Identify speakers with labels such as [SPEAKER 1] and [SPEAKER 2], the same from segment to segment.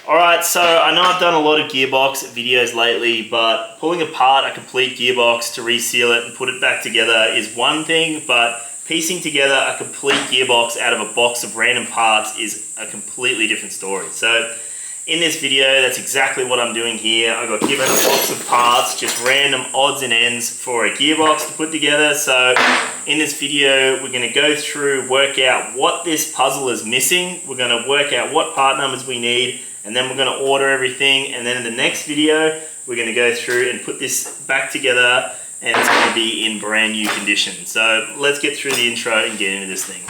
[SPEAKER 1] Alright, so I know I've done a lot of gearbox videos lately, but pulling apart a complete gearbox to reseal it and put it back together is one thing, but piecing together a complete gearbox out of a box of random parts is a completely different story. So in this video, that's exactly what I'm doing here. I got given a box of parts, just random odds and ends for a gearbox to put together. So in this video, we're gonna go through, work out what this puzzle is missing. We're gonna work out what part numbers we need, and then we're gonna order everything. And then in the next video, we're gonna go through and put this back together, and it's gonna be in brand new condition. So let's get through the intro and get into this thing.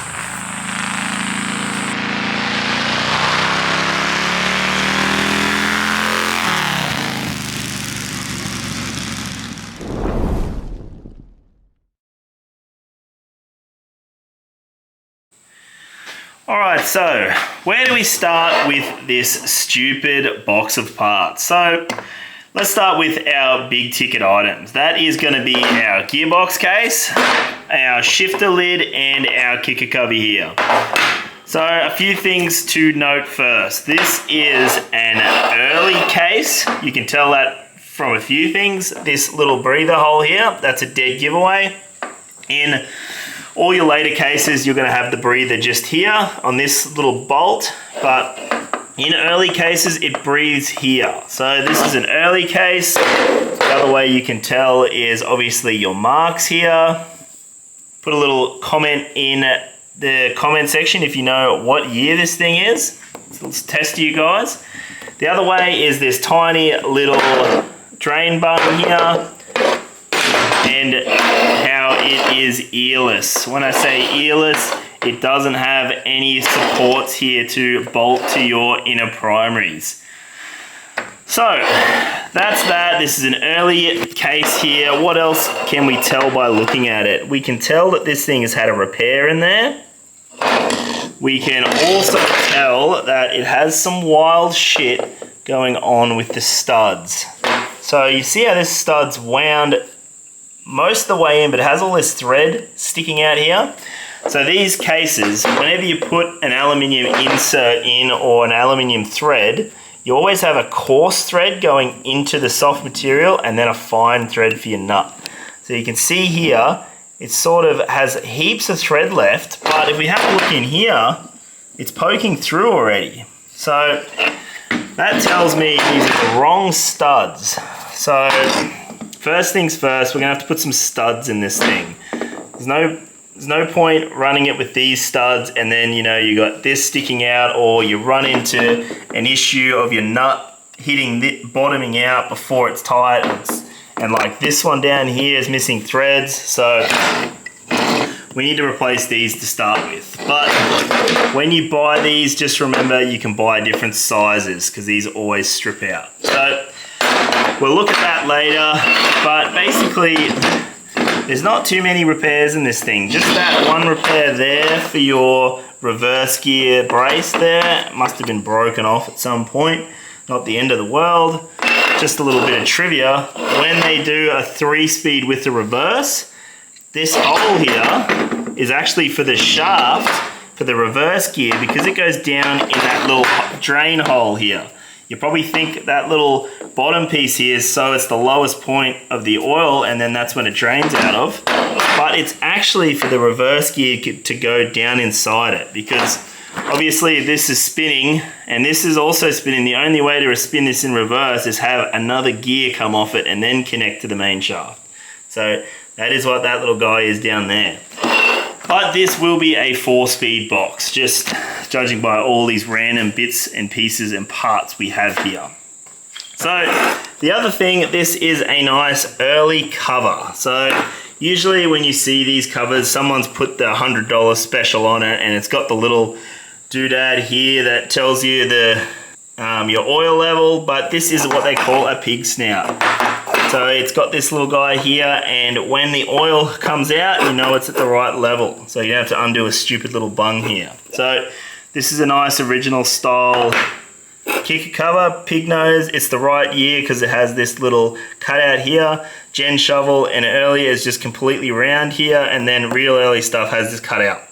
[SPEAKER 1] Alright, so where do we start with this stupid box of parts? So let's start with our big ticket items. That is going to be our gearbox case, our shifter lid, and our kicker cover here. So a few things to note first. This is an early case. You can tell that from a few things. This little breather hole here, that's a dead giveaway. In all your later cases, you're going to have the breather just here on this little bolt, but in early cases, it breathes here. So this is an early case. The other way you can tell is obviously your marks here. Put a little comment in the comment section if you know what year this thing is. So let's test you guys. The other way is this tiny little drain bung here, and how it is earless. When I say earless, it doesn't have any supports here to bolt to your inner primaries. So that's that. This is an early case here. What else can we tell by looking at it? We can tell that this thing has had a repair in there. We can also tell that it has some wild shit going on with the studs. So you see how this stud's wound most of the way in, but it has all this thread sticking out here. So these cases, whenever you put an aluminium insert in or an aluminium thread, you always have a coarse thread going into the soft material and then a fine thread for your nut. So you can see here, it sort of has heaps of thread left, but if we have a look in here, it's poking through already. So that tells me these are the wrong studs. So first things first, we're gonna have to put some studs in this thing. There's no point running it with these studs and then, you know, you got this sticking out, or you run into an issue of your nut bottoming out before it's tight, and like this one down here is missing threads. So we need to replace these to start with. But when you buy these, just remember you can buy different sizes because these always strip out. So we'll look at that later, but basically there's not too many repairs in this thing. Just that one repair there for your reverse gear brace there. It must have been broken off at some point. Not the end of the world. Just a little bit of trivia. When they do a 3-speed with the reverse, this hole here is actually for the shaft for the reverse gear because it goes down in that little drain hole here. You probably think that little bottom piece here is so it's the lowest point of the oil and then that's when it drains out of. But it's actually for the reverse gear to go down inside it, because obviously this is spinning and this is also spinning. The only way to spin this in reverse is have another gear come off it and then connect to the main shaft. So that is what that little guy is down there. But this will be a 4-speed box, just judging by all these random bits and pieces and parts we have here. So the other thing, this is a nice early cover. So usually when you see these covers, someone's put the $100 special on it and it's got the little doodad here that tells you your oil level, but this is what they call a pig snout. So it's got this little guy here, and when the oil comes out, you know it's at the right level. So you don't have to undo a stupid little bung here. So this is a nice original style kicker cover, pig nose. It's the right year because it has this little cutout here. Gen shovel and early is just completely round here, and then real early stuff has this cutout.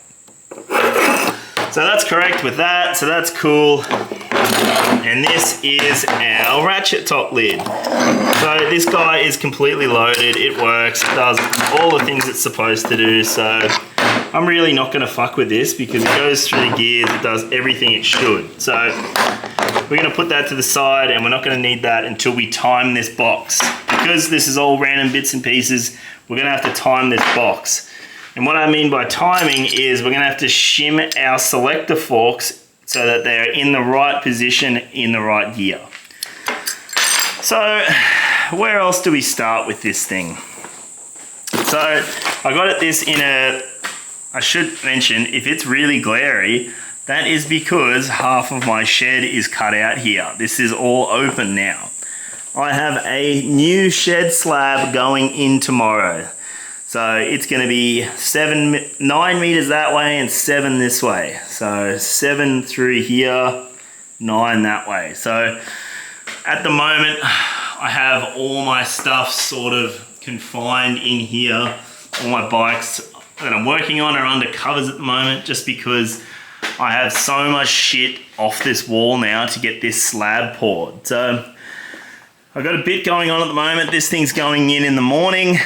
[SPEAKER 1] So that's correct with that, so that's cool. And this is our ratchet top lid. So this guy is completely loaded, it works, it does all the things it's supposed to do, so I'm really not going to fuck with this because it goes through the gears, it does everything it should. So we're going to put that to the side, and we're not going to need that until we time this box. Because this is all random bits and pieces, we're going to have to time this box. And what I mean by timing is we're going to have to shim our selector forks so that they're in the right position in the right gear. So where else do we start with this thing? So I got this in a, I should mention, if it's really glary, that is because half of my shed is cut out here. This is all open now. I have a new shed slab going in tomorrow. So it's going to be 9 meters that way and 7 this way. So 7 through here, 9 that way. So at the moment, I have all my stuff sort of confined in here. All my bikes that I'm working on are under covers at the moment just because I have so much shit off this wall now to get this slab poured. So I've got a bit going on at the moment. This thing's going in the morning.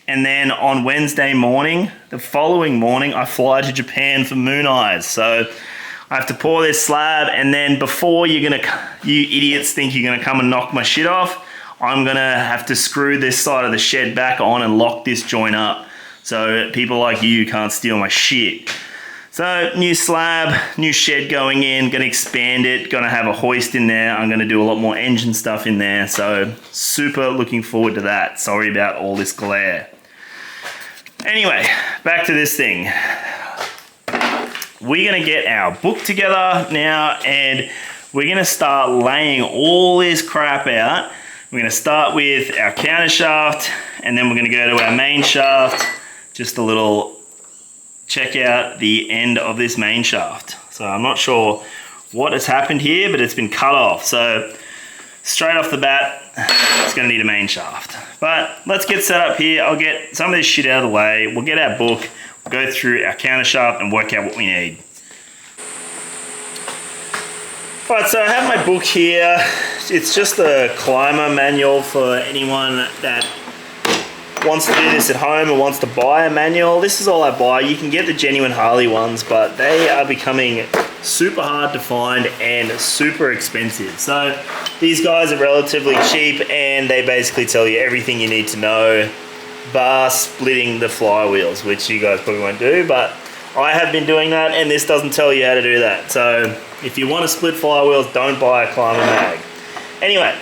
[SPEAKER 1] And then on Wednesday morning, the following morning, I fly to Japan for Moon Eyes. So I have to pour this slab, and then before you idiots think you're gonna come and knock my shit off, I'm gonna have to screw this side of the shed back on and lock this joint up so people like you can't steal my shit. So new slab, new shed going in, gonna expand it, gonna have a hoist in there. I'm gonna do a lot more engine stuff in there. So super looking forward to that. Sorry about all this glare. Anyway, back to this thing. We're gonna get our book together now and we're gonna start laying all this crap out. We're gonna start with our countershaft and then we're gonna go to our main shaft. Just a little check out the end of this main shaft. So I'm not sure what has happened here, but it's been cut off. So straight off the bat, it's gonna need a main shaft. But let's get set up here. I'll get some of this shit out of the way. We'll get our book, we'll go through our countershaft and work out what we need. All right, so I have my book here. It's just a climber manual for anyone that wants to do this at home or wants to buy a manual. This is all I buy. You can get the genuine Harley ones, but they are becoming super hard to find and super expensive. So these guys are relatively cheap and they basically tell you everything you need to know, bar splitting the flywheels, which you guys probably won't do, but I have been doing that and this doesn't tell you how to do that. So if you want to split flywheels, don't buy a climber mag. Anyway,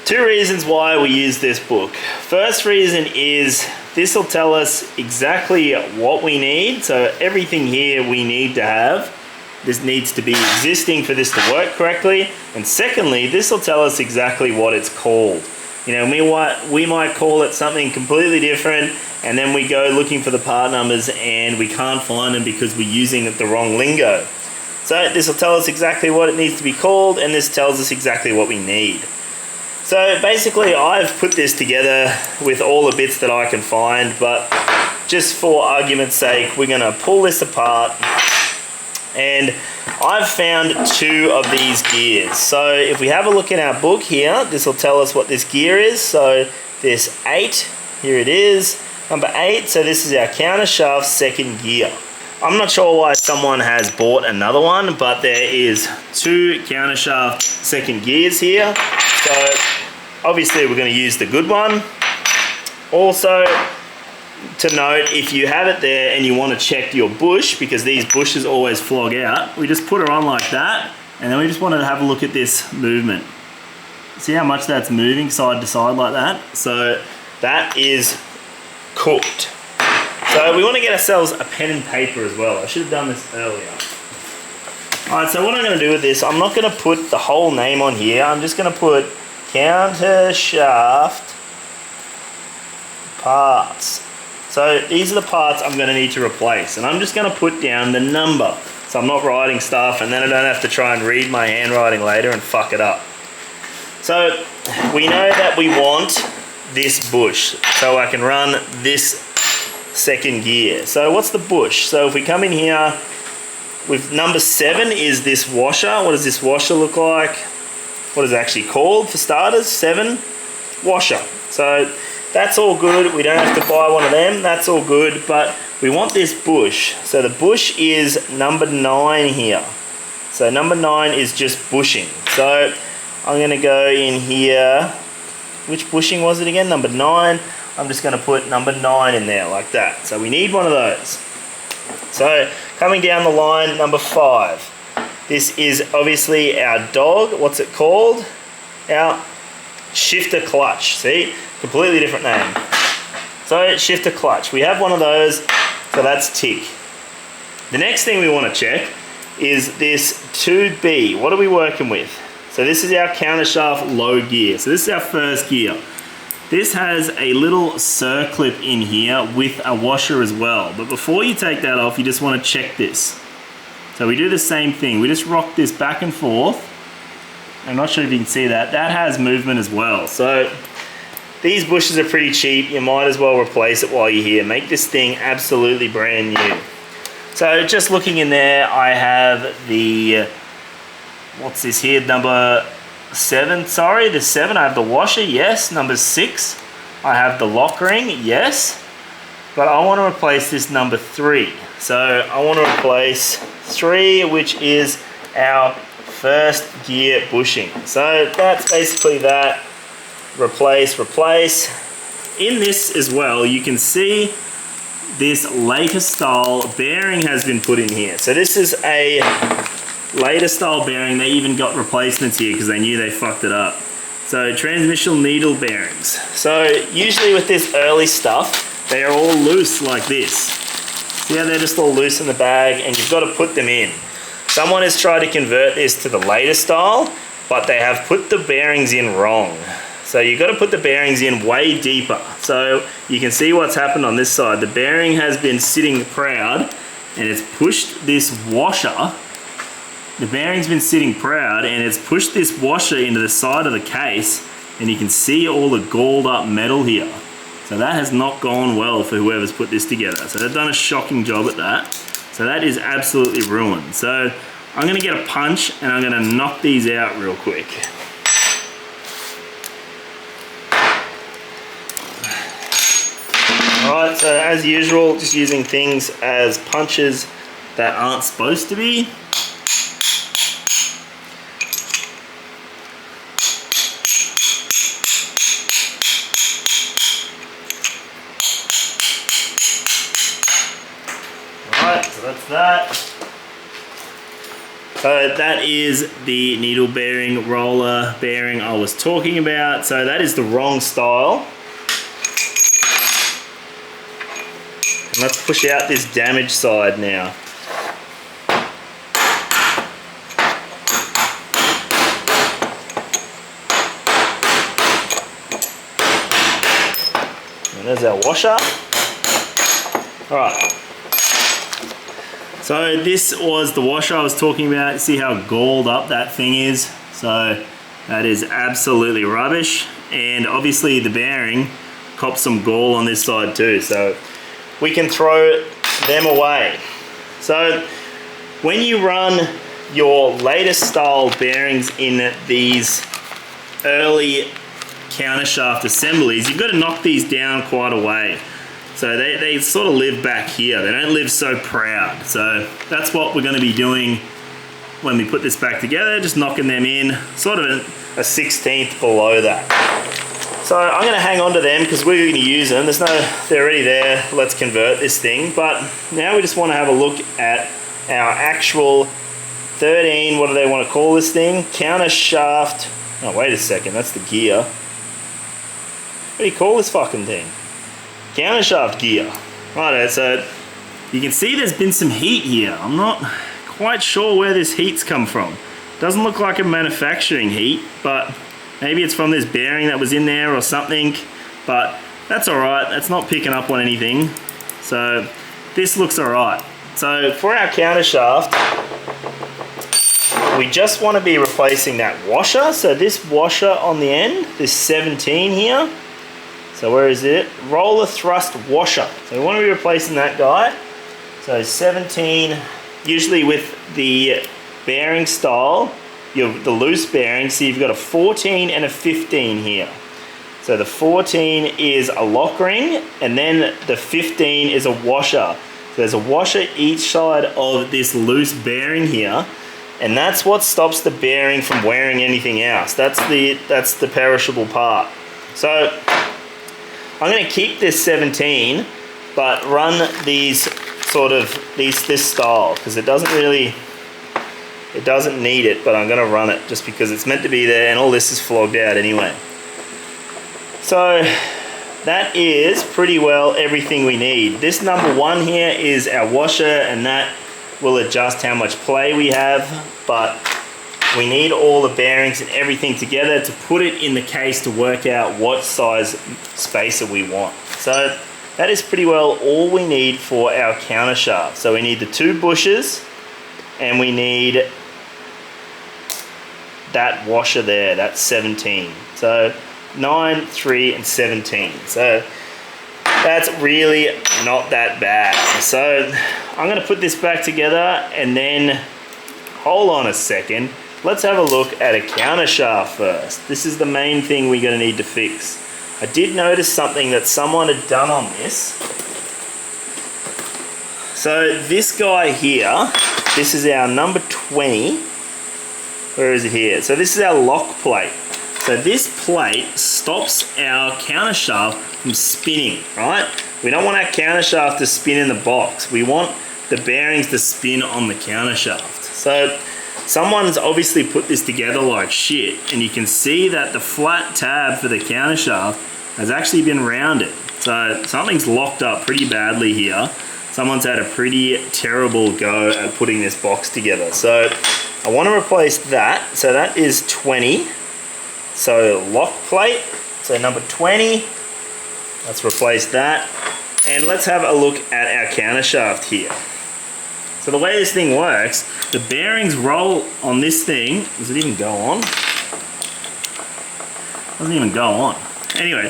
[SPEAKER 1] 2 reasons why we use this book. First reason is this will tell us exactly what we need. So everything here we need to have. This needs to be existing for this to work correctly. And secondly, this will tell us exactly what it's called. You know, we might call it something completely different and then we go looking for the part numbers and we can't find them because we're using the wrong lingo. So this will tell us exactly what it needs to be called and this tells us exactly what we need. So basically I've put this together with all the bits that I can find, but just for argument's sake, we're gonna pull this apart and I've found 2 of these gears. So if we have a look in our book here, this will tell us what this gear is. So this 8, here it is, number 8. So this is our countershaft second gear. I'm not sure why someone has bought another one, but there is 2 countershaft second gears here. So obviously we're going to use the good one. Also to note, if you have it there and you want to check your bush, because these bushes always flog out, we just put her on like that and then we just want to have a look at this movement. See how much that's moving side to side like that? So that is cooked. So we want to get ourselves a pen and paper as well. I should have done this earlier. Alright, so what I'm going to do with this, I'm not going to put the whole name on here. I'm just going to put Countershaft parts. So these are the parts I'm going to need to replace. And I'm just going to put down the number. So I'm not writing stuff and then I don't have to try and read my handwriting later and fuck it up. So we know that we want this bush. So I can run this second gear. So what's the bush? So if we come in here, with number 7 is this washer. What does this washer look like? What is it actually called for starters? 7 washer. So that's all good. We don't have to buy one of them. That's all good. But we want this bush. So the bush is number 9 here. So number 9 is just bushing. So I'm going to go in here. Which bushing was it again? Number 9. I'm just going to put number 9 in there like that. So we need one of those. So coming down the line, number 5. This is obviously our dog. What's it called? Our shifter clutch. See? Completely different name. So shifter clutch. We have one of those. So that's tick. The next thing we want to check is this 2B. What are we working with? So this is our countershaft low gear. So this is our first gear. This has a little circlip in here with a washer as well. But before you take that off, you just want to check this. So we do the same thing. We just rock this back and forth. I'm not sure if you can see that. That has movement as well. So these bushes are pretty cheap. You might as well replace it while you're here. Make this thing absolutely brand new. So just looking in there, I have the, what's this here, number 7, sorry, the 7, I have the washer, yes. Number 6, I have the lock ring, yes. But I want to replace this number 3. So I want to replace 3, which is our first gear bushing. So that's basically that. Replace, replace. In this as well, you can see this later style bearing has been put in here. So this is a later style bearing. They even got replacements here because they knew they fucked it up. So transmission needle bearings. So usually with this early stuff, they are all loose like this. See how they're just all loose in the bag, and you've got to put them in. Someone has tried to convert this to the later style, but they have put the bearings in wrong. So you've got to put the bearings in way deeper. So you can see what's happened on this side. The bearing has been sitting proud and it's pushed this washer. The bearing's been sitting proud and it's pushed this washer into the side of the case, and you can see all the galled up metal here. So that has not gone well for whoever's put this together. So they've done a shocking job at that. So that is absolutely ruined. So I'm going to get a punch and I'm going to knock these out real quick. Alright, so as usual, just using things as punches that aren't supposed to be. Alright, so that's that. So that is the needle bearing, roller bearing I was talking about. So that is the wrong style. And let's push out this damaged side now. And there's our washer. Alright. So this was the washer I was talking about. See how galled up that thing is? So that is absolutely rubbish. And obviously the bearing copped some gall on this side too. So we can throw them away. So when you run your latest style bearings in these early countershaft assemblies, you've got to knock these down quite a way. So they sort of live back here. They don't live so proud. So that's what we're going to be doing when we put this back together, just knocking them in sort of a 16th below that. So I'm going to hang on to them because we're going to use them. They're already there. Let's convert this thing. But now we just want to have a look at our actual 13, what do they want to call this thing? Countershaft. Oh, wait a second. That's the gear. What do you call this fucking thing? Countershaft gear. Right, so you can see there's been some heat here. I'm not quite sure where this heat's come from. Doesn't look like a manufacturing heat, but maybe it's from this bearing that was in there or something, but that's all right. That's not picking up on anything. So this looks all right. So for our countershaft, we just want to be replacing that washer. So this washer on the end, this 17 here. So where is it? Roller thrust washer. So we want to be replacing that guy. So 17 usually with the bearing style, the loose bearing, so you've got a 14 and a 15 here. So the 14 is a lock ring, and then the 15 is a washer. So there's a washer each side of this loose bearing here, and that's what stops the bearing from wearing anything else. That's the perishable part. So I'm going to keep this 17, but run these this style, because it doesn't need it, but I'm going to run it just because it's meant to be there, and all this is flogged out anyway. So that is pretty well everything we need. This number 1 here is our washer, and that will adjust how much play we have, but we need all the bearings and everything together to put it in the case to work out what size spacer we want. So that is pretty well all we need for our countershaft. So we need the 2 bushes, and we need that washer there, that's 17. So 9, 3, and 17. So that's really not that bad. So I'm going to put this back together, and then hold on a second. Let's have a look at a countershaft first. This is the main thing we're going to need to fix. I did notice something that someone had done on this. So this guy here, this is our number 20. Where is it here? So this is our lock plate. So this plate stops our countershaft from spinning, right? We don't want our countershaft to spin in the box. We want the bearings to spin on the countershaft. So someone's obviously put this together like shit, and you can see that the flat tab for the countershaft has actually been rounded. So something's locked up pretty badly here. Someone's had a pretty terrible go at putting this box together. So I want to replace that. So that is 20. So lock plate, so number 20. Let's replace that. And let's have a look at our countershaft here. So the way this thing works, the bearings roll on this thing. Does it even go on? Doesn't even go on. Anyway,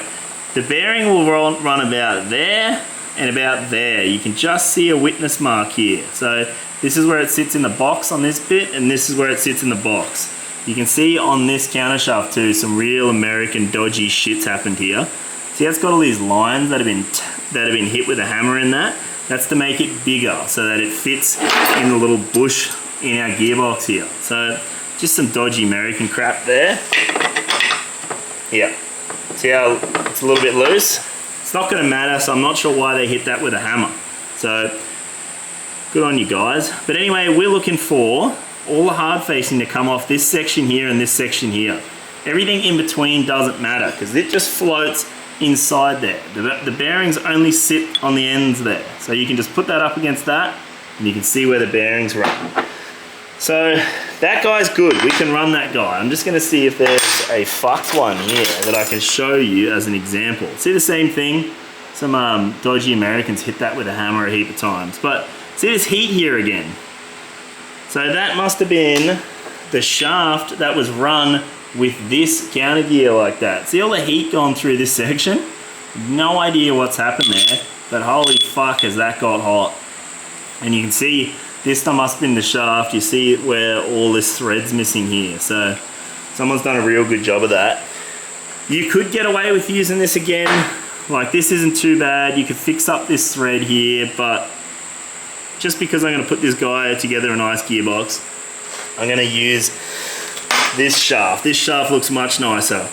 [SPEAKER 1] the bearing will run about there and about there. You can just see a witness mark here. So this is where it sits in the box on this bit, and this is where it sits in the box. You can see on this countershaft too, some real American dodgy shit's happened here. See, it's got all these lines that have been hit with a hammer in that. That's to make it bigger so that it fits in the little bush in our gearbox here. So just some dodgy American crap there. Yeah. See how it's a little bit loose? It's not going to matter, so I'm not sure why they hit that with a hammer. So good on you guys. But anyway, we're looking for all the hard facing to come off this section here and this section here. Everything in between doesn't matter because it just floats inside there. The bearings only sit on the ends there. So you can just put that up against that and you can see where the bearings run. So that guy's good. We can run that guy. I'm just going to see if there's a fucked one here that I can show you as an example. See the same thing? Some dodgy Americans hit that with a hammer a heap of times. But see this heat here again. So that must have been the shaft that was run with this counter gear like that. See all the heat going through this section? No idea what's happened there, but holy fuck has that got hot. And you can see this must have been the shaft. You see where all this thread's missing here. So someone's done a real good job of that. You could get away with using this again. Like this isn't too bad. You could fix up this thread here, but just because I'm going to put this guy together in a nice gearbox, I'm going to use this shaft. This shaft looks much nicer.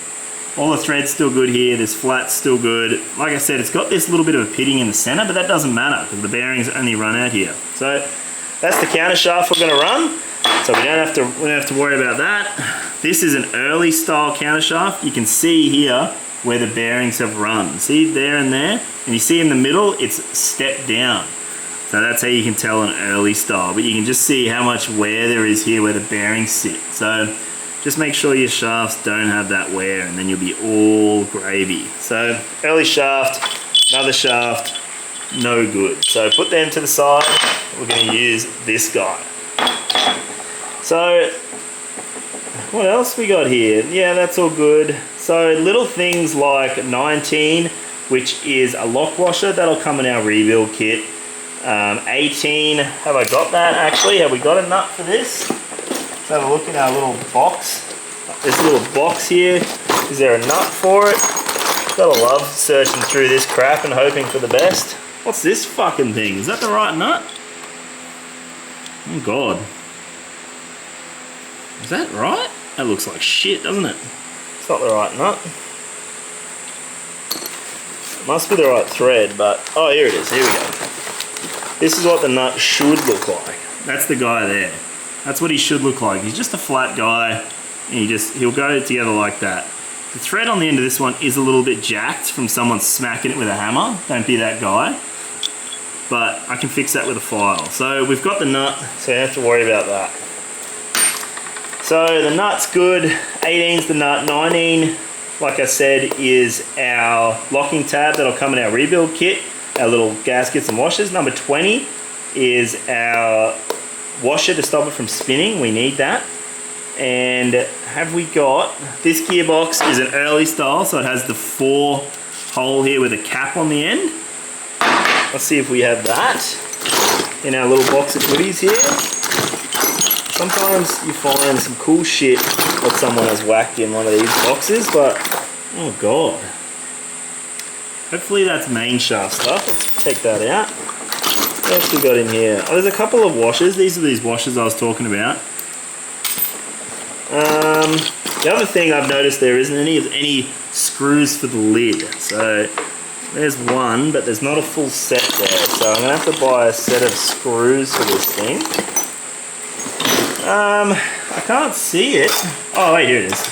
[SPEAKER 1] All the thread's still good here. This flat's still good. Like I said, it's got this little bit of a pitting in the center, but that doesn't matter because the bearings only run out here. So that's the counter shaft we're going to run. So we don't have to worry about that. This is an early style counter shaft. You can see here where the bearings have run. See there and there? And you see in the middle, it's stepped down. So that's how you can tell an early style. But you can just see how much wear there is here where the bearings sit. So just make sure your shafts don't have that wear and then you'll be all gravy. So early shaft, another shaft, no good. So put them to the side. We're going to use this guy. So what else we got here? Yeah, that's all good. So little things like 19, which is a lock washer. That'll come in our rebuild kit. 18, have I got that actually? Have we got a nut for this? Let's have a look in our little box. This little box here, is there a nut for it? Gotta love searching through this crap and hoping for the best. What's this fucking thing? Is that the right nut? Oh God. Is that right? That looks like shit, doesn't it? It's not the right nut. It must be the right thread, but... Oh, here it is. Here we go. This is what the nut should look like. That's the guy there. That's what he should look like. He's just a flat guy, and he'll go together like that. The thread on the end of this one is a little bit jacked from someone smacking it with a hammer. Don't be that guy. But I can fix that with a file. So we've got the nut, so you don't have to worry about that. So the nut's good. 18's the nut. 19, like I said, is our locking tab that'll come in our rebuild kit. Our little gaskets and washers. Number 20 is our washer to stop it from spinning. We need that. And have we got, this gearbox is an early style, so it has the 4 hole here with a cap on the end. Let's see if we have that in our little box of goodies here. Sometimes you find some cool shit that someone has whacked in one of these boxes, but oh God. Hopefully that's main shaft stuff. Let's take that out. What else we got in here? Oh, there's a couple of washers. These are these washers I was talking about. The other thing I've noticed there isn't any screws for the lid. So there's one, but there's not a full set there. So I'm gonna have to buy a set of screws for this thing. I can't see it. Oh wait, here it is.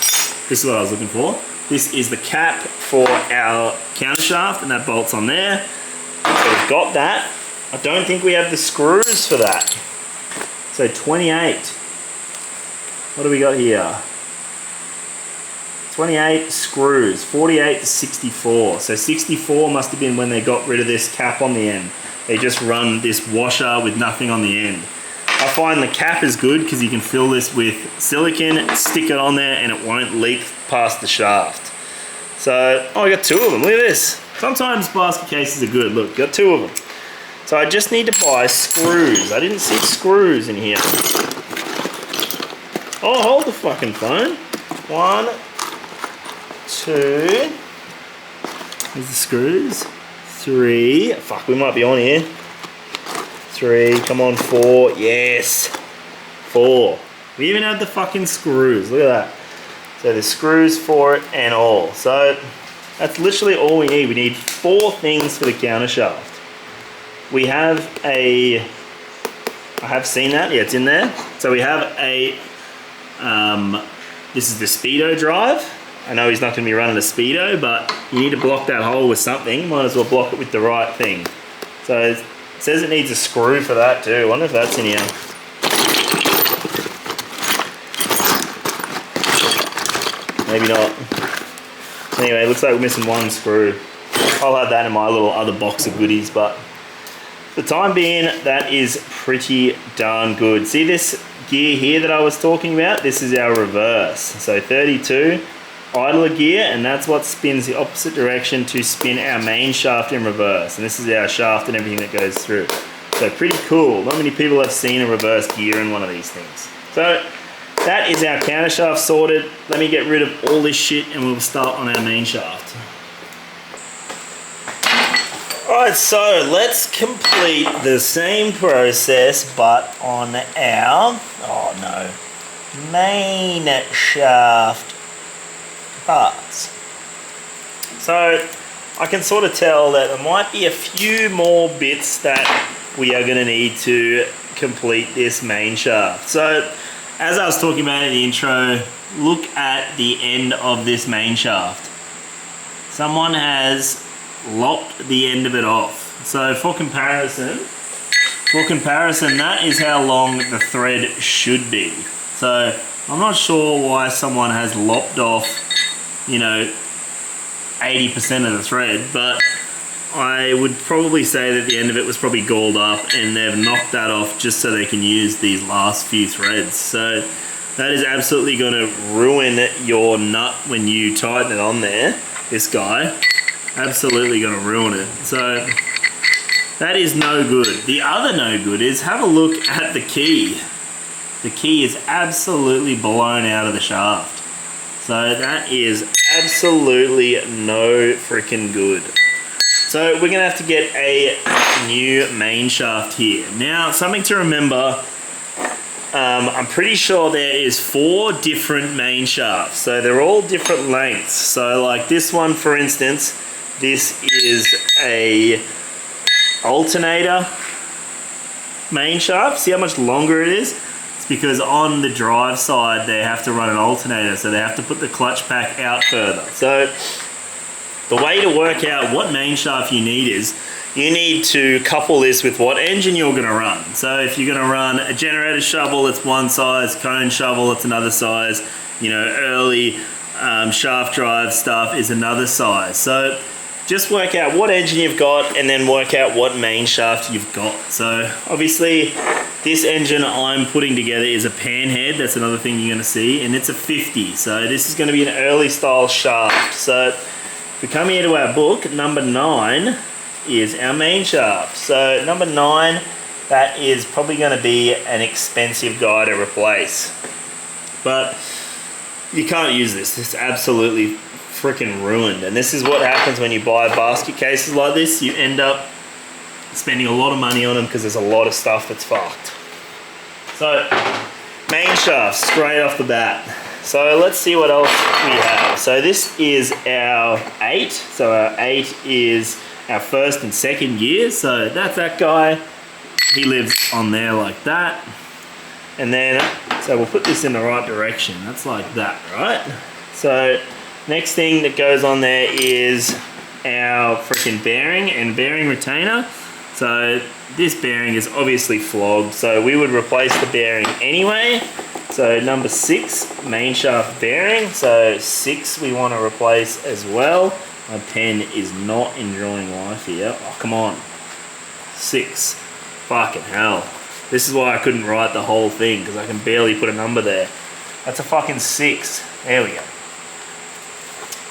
[SPEAKER 1] This is what I was looking for. This is the cap for our countershaft, and that bolts on there. So we've got that. I don't think we have the screws for that. So 28. What do we got here? 28 screws, 48 to 64. So 64 must have been when they got rid of this cap on the end. They just run this washer with nothing on the end. I find the cap is good because you can fill this with silicone, stick it on there, and it won't leak past the shaft. So, oh, I got 2 of them. Look at this. Sometimes basket cases are good. Look, got 2 of them. So I just need to buy screws. I didn't see screws in here. Oh, hold the fucking phone. 1, 2. There's the screws. 3. Fuck, we might be on here. 3, come on, 4, yes. 4. We even have the fucking screws, look at that. So there's screws for it and all. So that's literally all we need. We need 4 things for the countershaft. We have a, I have seen that, yeah, it's in there. So we have a, this is the speedo drive. I know he's not gonna be running a speedo, but you need to block that hole with something. Might as well block it with the right thing. So it says it needs a screw for that too. I wonder if that's in here. Maybe not. Anyway, it looks like we're missing 1 screw. I'll have that in my little other box of goodies, but for the time being, that is pretty darn good. See this gear here that I was talking about? This is our reverse. So 32 idler gear, and that's what spins the opposite direction to spin our main shaft in reverse. And this is our shaft and everything that goes through. So pretty cool. Not many people have seen a reverse gear in one of these things. So that is our countershaft sorted. Let me get rid of all this shit and we'll start on our main shaft. Alright, so let's complete the same process but on our, oh no, main shaft parts. So I can sort of tell that there might be a few more bits that we are going to need to complete this main shaft. So as I was talking about in the intro, look at the end of this main shaft. Someone has lopped the end of it off. So for comparison, that is how long the thread should be. So I'm not sure why someone has lopped off, you know, 80% of the thread, but I would probably say that the end of it was probably galled up and they've knocked that off just so they can use these last few threads. So that is absolutely going to ruin your nut when you tighten it on there. This guy, absolutely going to ruin it. So that is no good. The other no good is have a look at the key. The key is absolutely blown out of the shaft. So that is absolutely no freaking good. So we're gonna have to get a new main shaft here. Now, something to remember, I'm pretty sure there is 4 different main shafts. So they're all different lengths. So like this one, for instance, this is a alternator main shaft. See how much longer it is? It's because on the drive side, they have to run an alternator. So they have to put the clutch pack out further. So the way to work out what main shaft you need is, you need to couple this with what engine you're gonna run. So if you're gonna run a generator shovel, it's one size, cone shovel, it's another size, you know, early shaft drive stuff is another size. So just work out what engine you've got and then work out what main shaft you've got. So obviously this engine I'm putting together is a panhead, that's another thing you're gonna see, and it's a 50. So this is gonna be an early style shaft. So if we come here to our book, number 9 is our main shaft. So number 9, that is probably going to be an expensive guy to replace. But you can't use this. It's absolutely freaking ruined. And this is what happens when you buy basket cases like this. You end up spending a lot of money on them because there's a lot of stuff that's fucked. So main shaft straight off the bat. So let's see what else we have. So this is our 8. So our 8 is our first and second gear. So that's that guy. He lives on there like that. And then, so we'll put this in the right direction. That's like that, right? So next thing that goes on there is our freaking bearing and bearing retainer. So this bearing is obviously flogged. So we would replace the bearing anyway. So number 6, main shaft bearing. So 6 we want to replace as well. My pen is not enjoying life here. Oh, come on. 6. Fucking hell. This is why I couldn't write the whole thing, because I can barely put a number there. That's a fucking 6. There we go.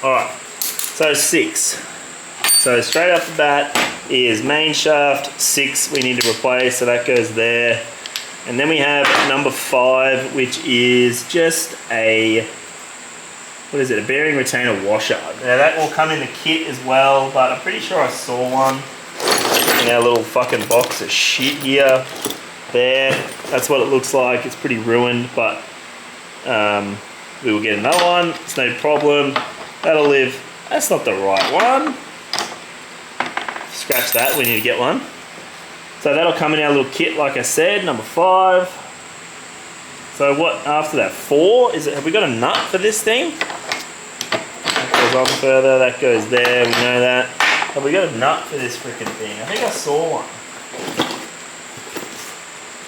[SPEAKER 1] Alright. So 6. So straight off the bat is main shaft. 6 we need to replace, so that goes there. And then we have number 5, which is just a, what is it, a bearing retainer washer. Now that will come in the kit as well, but I'm pretty sure I saw one in our little fucking box of shit here. There, that's what it looks like. It's pretty ruined, but we will get another one. It's no problem. That'll live. That's not the right one. Scratch that, we need to get one. So that'll come in our little kit, like I said, number 5. So what after that? 4? Is it? Have we got a nut for this thing? That goes on further. That goes there. We know that. Have we got a nut for this freaking thing? I think I saw one.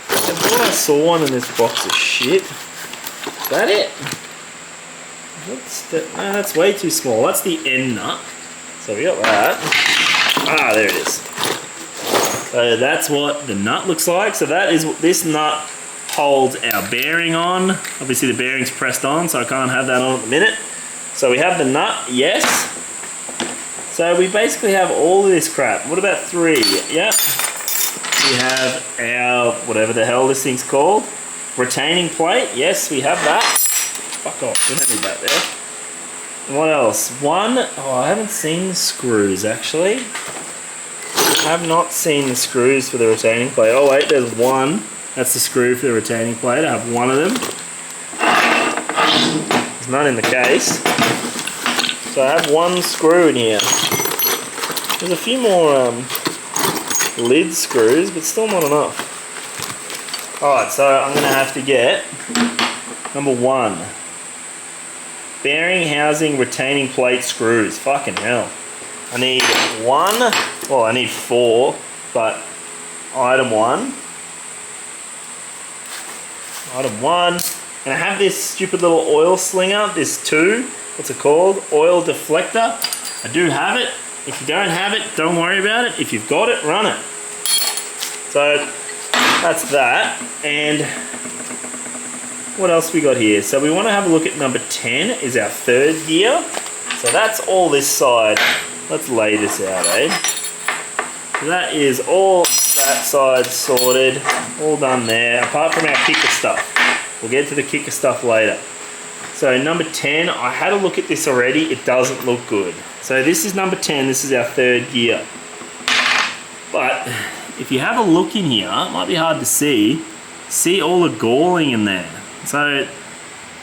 [SPEAKER 1] I thought I saw one in this box of shit. Is that it? No, that's way too small. That's the end nut. So we got that. Ah, there it is. So that's what the nut looks like. So that is, this nut holds our bearing on. Obviously the bearing's pressed on, so I can't have that on at the minute. So we have the nut, yes. So we basically have all of this crap. What about 3? Yep. We have our, whatever the hell this thing's called, retaining plate. Yes, we have that. Fuck off, we don't need that there. And what else? 1, oh, I haven't seen the screws actually. I have not seen the screws for the retaining plate. Oh wait, there's 1. That's the screw for the retaining plate. I have 1 of them. There's none in the case. So I have 1 screw in here. There's a few more lid screws, but still not enough. Alright, so I'm going to have to get number 1. Bearing housing retaining plate screws. Fucking hell. I need 1. Well, I need 4, but item 1. Item 1. And I have this stupid little oil slinger, this 2. What's it called? Oil deflector. I do have it. If you don't have it, don't worry about it. If you've got it, run it. So that's that. And what else we got here? So we want to have a look at number 10 is our 3rd gear. So that's all this side. Let's lay this out, eh? So that is all that side sorted, all done there, apart from our kicker stuff. We'll get to the kicker stuff later. So number 10, I had a look at this already, it doesn't look good. So this is number 10, this is our third gear. But if you have a look in here, it might be hard to see all the galling in there. So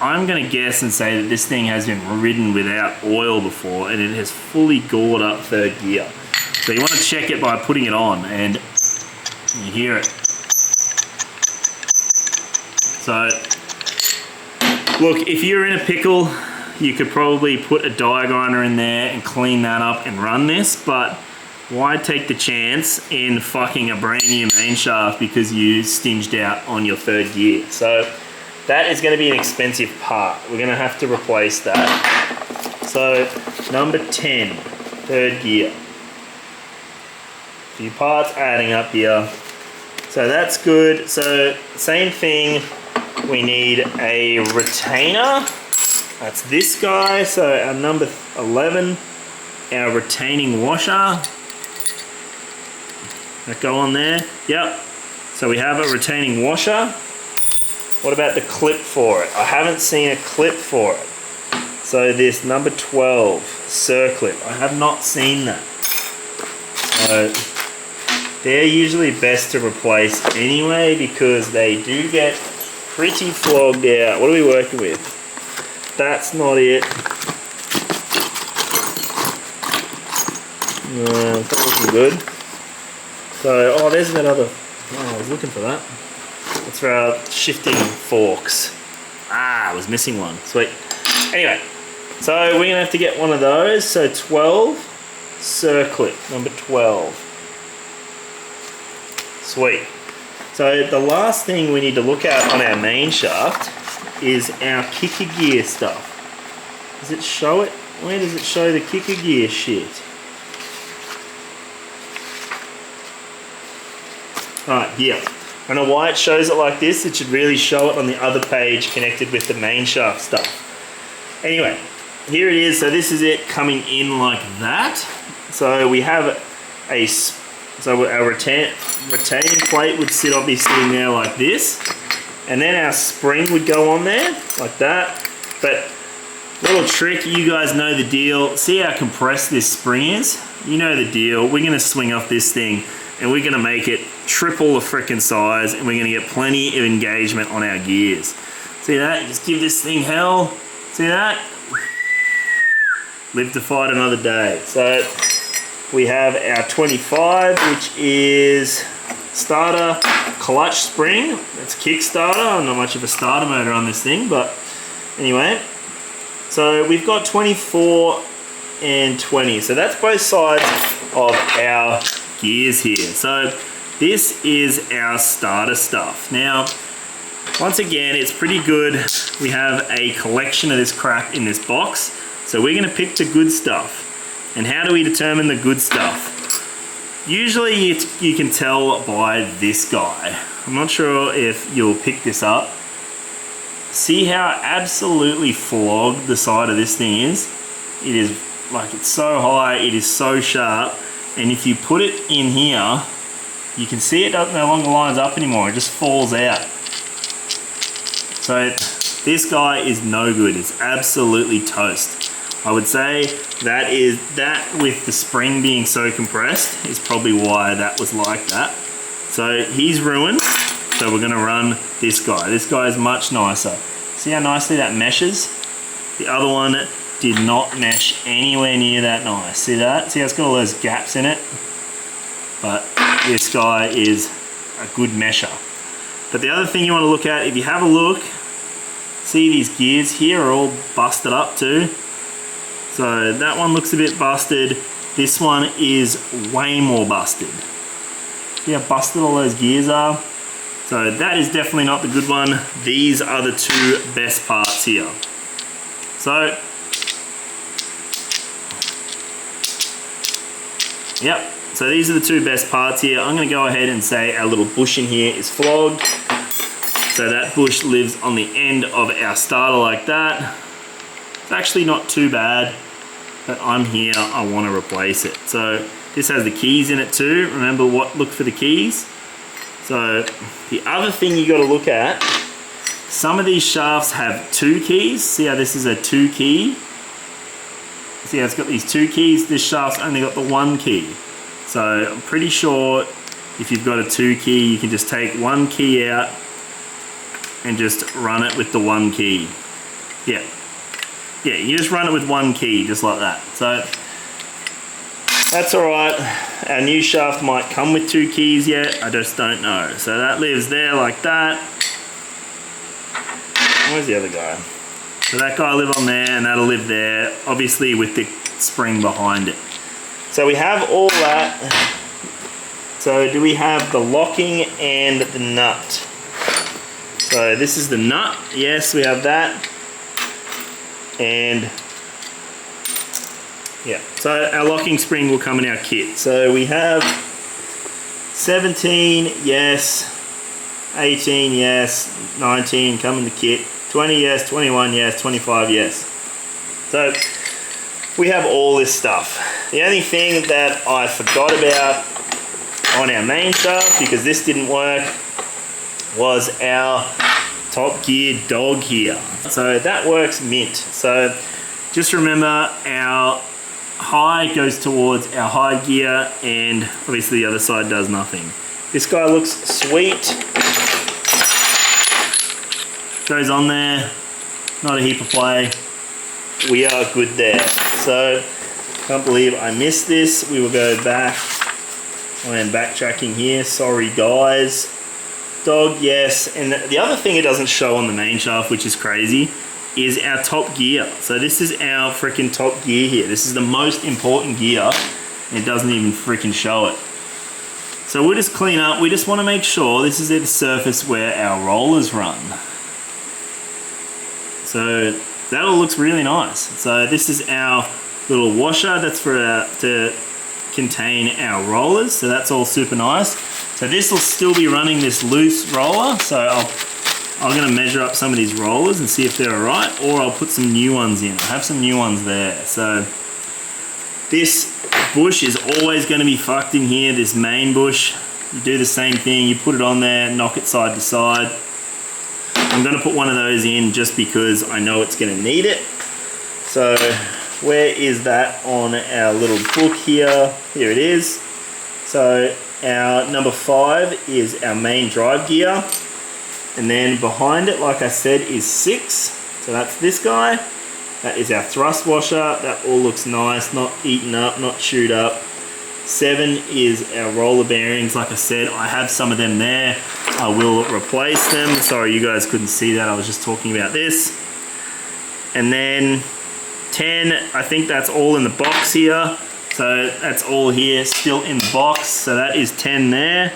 [SPEAKER 1] I'm gonna guess and say that this thing has been ridden without oil before and it has fully gored up third gear. So you wanna check it by putting it on and you hear it. So, look, if you're in a pickle, you could probably put a die grinder in there and clean that up and run this, but why take the chance in fucking a brand new main shaft because you stinged out on your third gear? So that is going to be an expensive part. We're going to have to replace that. So number 10, third gear. A few parts adding up here. So that's good. So same thing, we need a retainer. That's this guy. So our number 11, our retaining washer. That go on there? Yep. So we have a retaining washer. What about the clip for it? I haven't seen a clip for it. So this number 12, circlip. I have not seen that. So they're usually best to replace anyway because they do get pretty flogged out. What are we working with? That's not it. No, it's not looking good. So, oh, there's that other, oh, I was looking for that. That's for our shifting forks. Ah, I was missing one, sweet. Anyway, so we're gonna have to get one of those. So 12, circlip, number 12. Sweet. So the last thing we need to look at on our main shaft is our kicker gear stuff. Does it show it? Where does it show the kicker gear shit? Alright, here. I don't know why it shows it like this. It should really show it on the other page connected with the main shaft stuff. Anyway, here it is. So this is it coming in like that. So we have our retaining plate would sit obviously in there like this. And then our spring would go on there like that. But little trick, you guys know the deal. See how compressed this spring is? You know the deal. We're going to swing off this thing and we're gonna make it triple the frickin' size and we're gonna get plenty of engagement on our gears. See that? Just give this thing hell. See that? Live to fight another day. So we have our 25, which is starter clutch spring. That's Kickstarter. Not much of a starter motor on this thing, but anyway. So we've got 24 and 20. So that's both sides of our gears here. So this is our starter stuff. Now, once again, it's pretty good. We have a collection of this crap in this box. So we're gonna pick the good stuff. And how do we determine the good stuff? Usually you can tell by this guy. I'm not sure if you'll pick this up. See how absolutely flogged the side of this thing is? It is like, it's so high, it is so sharp. And if you put it in here, you can see it no longer lines up anymore, it just falls out. So this guy is no good, it's absolutely toast. I would say that with the spring being so compressed is probably why that was like that. So he's ruined, so we're gonna run this guy. This guy is much nicer. See how nicely that meshes? The other one did not mesh anywhere near that nice. See that? See how it's got all those gaps in it? But this guy is a good mesher. But the other thing you want to look at, if you have a look, see these gears here are all busted up too. So that one looks a bit busted. This one is way more busted. See how busted all those gears are? So that is definitely not the good one. These are the two best parts here. So, yep, so these are the two best parts here. I'm gonna go ahead and say our little bush in here is flogged. So that bush lives on the end of our starter like that. It's actually not too bad, but I'm here, I wanna replace it. So This has the keys in it too. Remember look for the keys. So the other thing you got to look at, some of these shafts have 2 keys. See how this is a 2 key? See how it's got these 2 keys? This shaft's only got the 1 key. So I'm pretty sure if you've got a 2 key, you can just take 1 key out and just run it with the 1 key. Yeah, you just run it with 1 key, just like that. So that's all right. Our new shaft might come with 2 keys yet, I just don't know. So that lives there like that. Where's the other guy? So that guy will live on there and that'll live there, obviously with the spring behind it. So we have all that. So do we have the locking and the nut? So this is the nut. Yes, we have that. And yeah, so our locking spring will come in our kit. So we have 17, yes. 18, yes. 19, come in the kit. 20, yes. 21, yes. 25, yes. So we have all this stuff. The only thing that I forgot about on our main shaft, because this didn't work, was our Top Gear dog here. So that works mint. So just remember our high goes towards our high gear and obviously the other side does nothing. This guy looks sweet. Goes on there, not a heap of play. We are good there. So can't believe I missed this. We will go back. I am backtracking here, sorry guys. Dog, yes. And the other thing it doesn't show on the main shaft, which is crazy, is our top gear. So this is our freaking top gear here. This is the most important gear, and it doesn't even freaking show it. So we'll just clean up. We just want to make sure this is the surface where our rollers run. So that all looks really nice. So this is our little washer. That's for to contain our rollers. So that's all super nice. So this will still be running this loose roller. So I'm going to measure up some of these rollers and see if they're alright, or I'll put some new ones in. I have some new ones there. So this bush is always going to be fucked in here, this main bush. You do the same thing, you put it on there, knock it side to side. I'm going to put one of those in just because I know it's going to need it. So where is that on our little book here? Here it is. So our number 5 is our main drive gear. And then behind it, like I said, is 6. So that's this guy. That is our thrust washer. That all looks nice, not eaten up, not chewed up. 7 is our roller bearings. Like I said, I have some of them there. I will replace them. Sorry, you guys couldn't see that. I was just talking about this. And then 10, I think that's all in the box here. So that's all here, still in the box. So that is 10 there.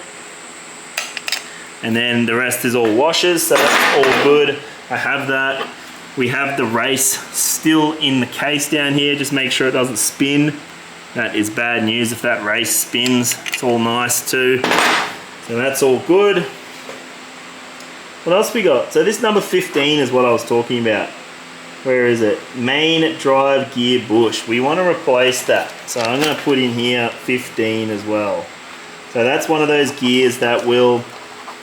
[SPEAKER 1] And then the rest is all washers, so that's all good. I have that. We have the race still in the case down here. Just make sure it doesn't spin. That is bad news if that race spins. It's all nice too. So that's all good. What else we got? So this number 15 is what I was talking about. Where is it? Main drive gear bush. We want to replace that. So I'm going to put in here 15 as well. So that's one of those gears that will,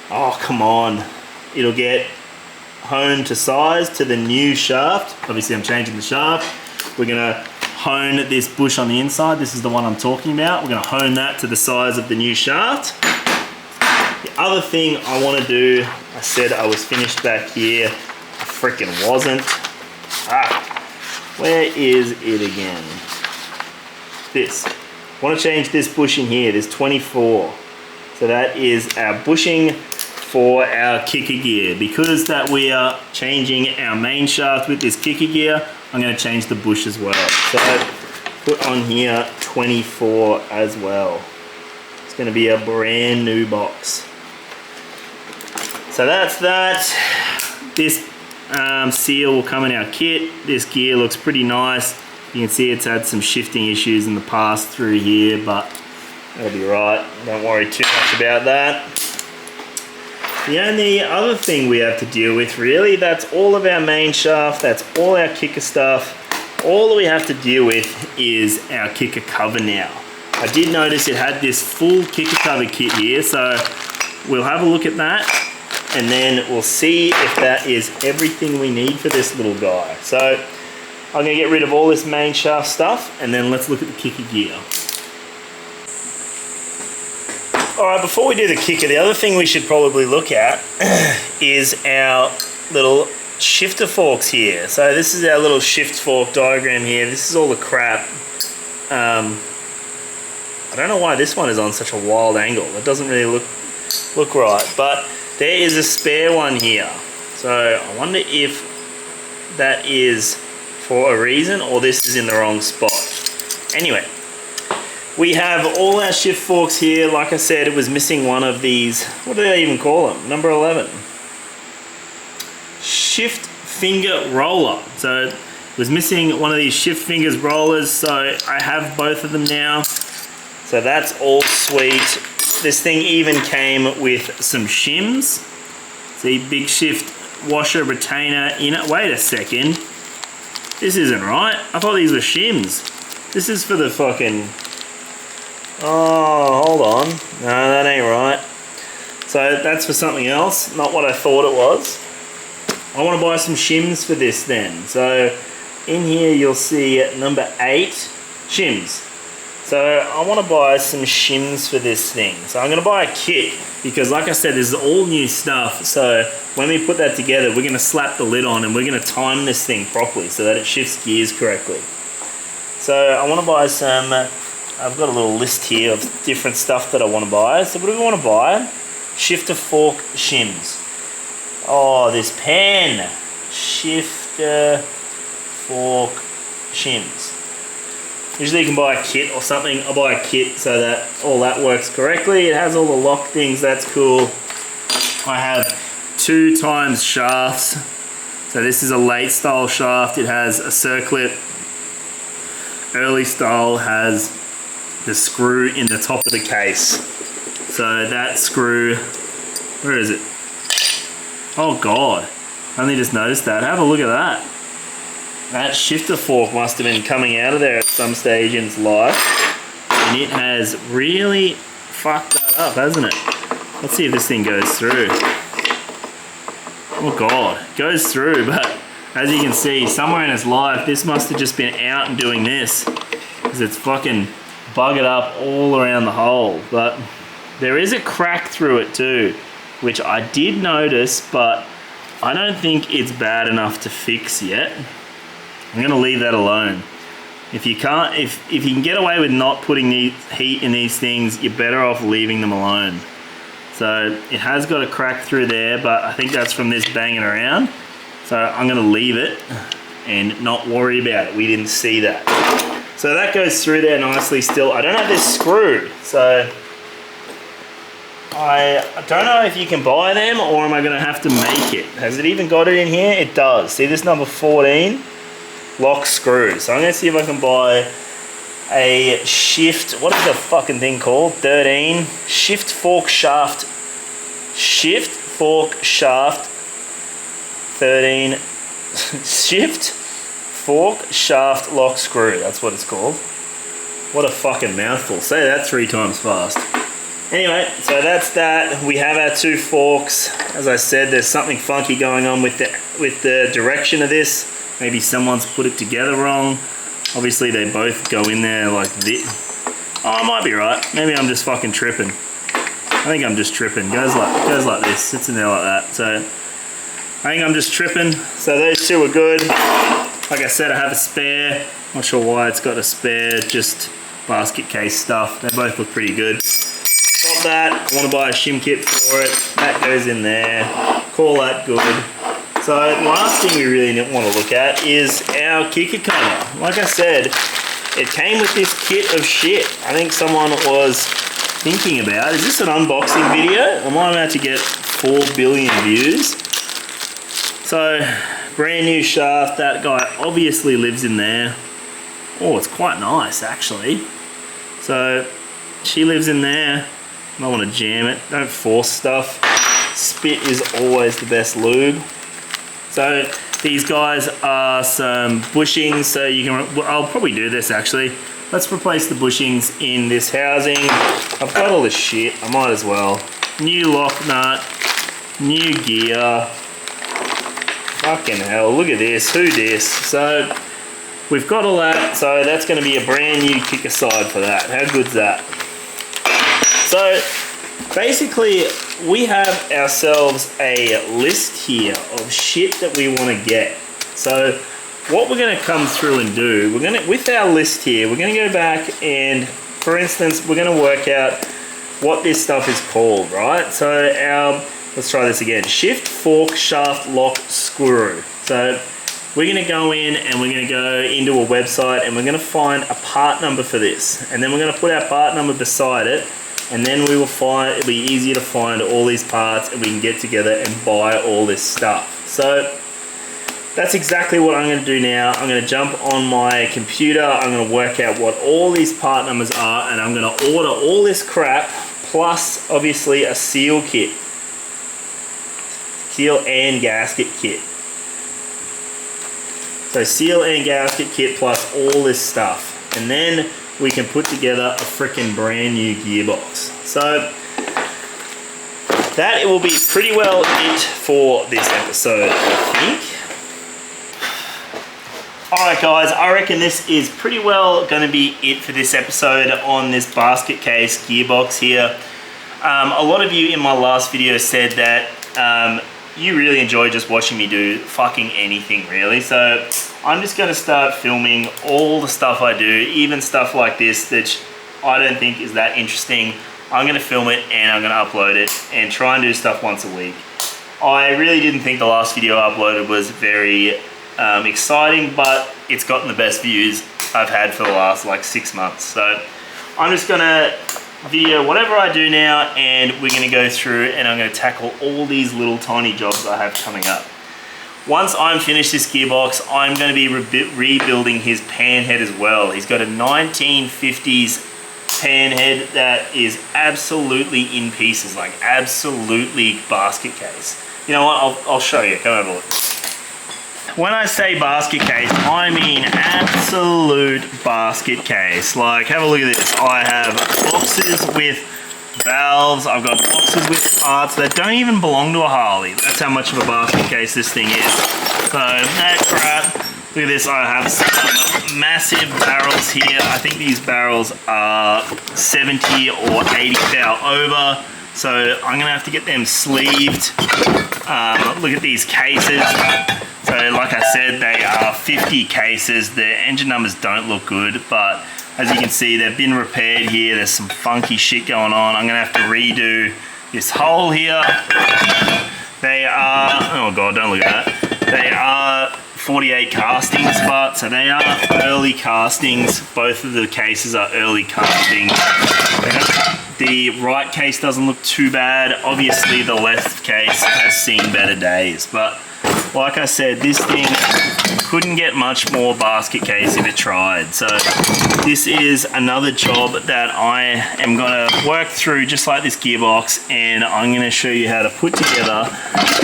[SPEAKER 1] oh come on, it'll get honed to size to the new shaft. Obviously I'm changing the shaft. We're going to hone this bush on the inside. This is the one I'm talking about. We're going to hone that to the size of the new shaft. The other thing I want to do, I said I was finished back here. I freaking wasn't. Where is it again? This. I want to change this bush in here. There's 24. So that is our bushing for our kicker gear. Because that we are changing our main shaft with this kicker gear, I'm going to change the bush as well. So put on here 24 as well. It's going to be a brand new box. So that's that. This seal will come in our kit. This gear looks pretty nice. You can see it's had some shifting issues in the past through here, but that'll be right. Don't worry too much about that. The only other thing we have to deal with, really, that's all of our main shaft, that's all our kicker stuff. All we have to deal with is our kicker cover now. I did notice it had this full kicker cover kit here, so we'll have a look at that and then we'll see if that is everything we need for this little guy. So I'm going to get rid of all this main shaft stuff and then let's look at the kicker gear. Alright, before we do the kicker, the other thing we should probably look at is our little shifter forks here. So this is our little shift fork diagram here. This is all the crap. I don't know why this one is on such a wild angle. It doesn't really look right, but there is a spare one here. So I wonder if that is for a reason or this is in the wrong spot. Anyway, we have all our shift forks here. Like I said, it was missing one of these. What do they even call them? Number 11. Shift finger roller. So it was missing one of these shift fingers rollers. So I have both of them now. So that's all sweet. This thing even came with some shims. See, big shift washer retainer in it. Wait a second. This isn't right. I thought these were shims. This is for the fucking... Oh, hold on. No, that ain't right. So that's for something else, not what I thought it was. I want to buy some shims for this then. So in here you'll see number 8, shims. So I want to buy some shims for this thing. So I'm going to buy a kit because like I said, this is all new stuff. So when we put that together, we're going to slap the lid on and we're going to time this thing properly so that it shifts gears correctly. So I want to buy some... I've got a little list here of different stuff that I want to buy. So what do we want to buy? Shifter fork shims. Oh, this pen. Shifter fork shims. Usually you can buy a kit or something. I'll buy a kit so that all that works correctly. It has all the lock things. That's cool. I have 2 times shafts. So this is a late style shaft. It has a circlip. Early style has the screw in the top of the case. So that screw, where is it? Oh God, I only just noticed that. Have a look at that. That shifter fork must have been coming out of there at some stage in its life. And it has really fucked that up, hasn't it? Let's see if this thing goes through. Oh God, it goes through, but as you can see, somewhere in its life, this must have just been out and doing this. Because it's fucking buggered up all around the hole. But there is a crack through it too, which I did notice, but I don't think it's bad enough to fix yet. I'm gonna leave that alone. If you can't, if you can get away with not putting heat in these things, you're better off leaving them alone. So it has got a crack through there, but I think that's from this banging around. So I'm gonna leave it and not worry about it. We didn't see that. So that goes through there nicely still. I don't have this screw, so I don't know if you can buy them or am I gonna have to make it. Has it even got it in here? It does. See this number 14? Lock screw. So I'm gonna see if I can buy a shift, what is the fucking thing called? 13. Shift fork shaft. Shift fork shaft 13. Shift fork shaft lock screw. That's what it's called. What a fucking mouthful. Say that 3 times fast. Anyway, so that's that. We have our 2 forks. As I said, there's something funky going on with the direction of this. Maybe someone's put it together wrong. Obviously they both go in there like this. Oh, I might be right. Maybe I'm just fucking tripping. I think I'm just tripping. Goes like this. Sits in there like that. So I think I'm just tripping. So those 2 are good. Like I said, I have a spare. Not sure why it's got a spare. Just basket case stuff. They both look pretty good. Got that. I want to buy a shim kit for it. That goes in there. Call that good. So the last thing we really want to look at is our kicker cover. Like I said, it came with this kit of shit. I think someone was thinking about, is this an unboxing video? Am I about to get 4 billion views? So, brand new shaft. That guy obviously lives in there. Oh, it's quite nice actually. So, she lives in there. I don't want to jam it. Don't force stuff. Spit is always the best lube. So These guys are some bushings, so you can, I'll probably do this actually. Let's replace the bushings in this housing. I've got all this shit, I might as well. New lock nut, new gear. Fucking hell, look at this, who dis? So, we've got all that, so that's gonna be a brand new kicker side for that. How good's that? So, basically, we have ourselves a list here of shit that we wanna get. So, what we're gonna come through and do, with our list here, we're gonna go back and, for instance, we're gonna work out what this stuff is called, right? So let's try this again. Shift, fork, shaft, lock, screw. So we're gonna go in and we're gonna go into a website and we're gonna find a part number for this. And then we're gonna put our part number beside it, and then we will find, it'll be easier to find all these parts and we can get together and buy all this stuff. So that's exactly what I'm going to do now. I'm going to jump on my computer, I'm going to work out what all these part numbers are, and I'm going to order all this crap, plus obviously a seal kit. Seal and gasket kit. So seal and gasket kit plus all this stuff. And then we can put together a freaking brand new gearbox. So that it will be pretty well it for this episode, I think. Alright guys, I reckon this is pretty well going to be it for this episode on this basket case gearbox here. A lot of you in my last video said that you really enjoy just watching me do fucking anything really. So I'm just going to start filming all the stuff I do, even stuff like this that I don't think is that interesting. I'm going to film it and I'm going to upload it and try and do stuff once a week. I really didn't think the last video I uploaded was very exciting, but it's gotten the best views I've had for the last like 6 months. So I'm just gonna video whatever I do now, and we're gonna go through and I'm gonna tackle all these little tiny jobs I have coming up. Once I'm finished this gearbox, I'm gonna be rebuilding his pan head as well. He's got a 1950s pan head that is absolutely in pieces, like absolutely basket case. You know what, I'll show you, come have a look. When I say basket case, I mean absolute basket case. Like, have a look at this. I have boxes with valves. I've got boxes with parts that don't even belong to a Harley. That's how much of a basket case this thing is. So, that crap. Look at this. I have some massive barrels here. I think these barrels are 70 or 80 thou over. So, I'm going to have to get them sleeved. Look at these cases. So like I said, they are 50 cases. The engine numbers don't look good, but as you can see, they've been repaired here. There's some funky shit going on. I'm gonna have to redo this hole here. They are, oh God, don't look at that. They are 48 castings, but so they are early castings. Both of the cases are early castings. The right case doesn't look too bad. Obviously the left case has seen better days, but like I said, this thing couldn't get much more basket case if it tried. So this is another job that I am gonna work through just like this gearbox, and I'm gonna show you how to put together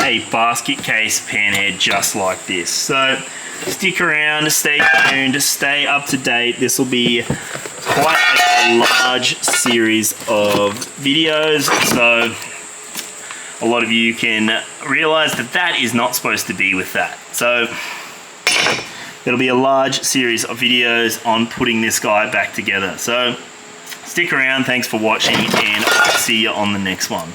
[SPEAKER 1] a basket case pan head just like this. So stick around, stay tuned, stay up to date. This will be quite a large series of videos. So a lot of you can realize that that is not supposed to be with that. So it'll be a large series of videos on putting this guy back together. So stick around, thanks for watching, and I'll see you on the next one.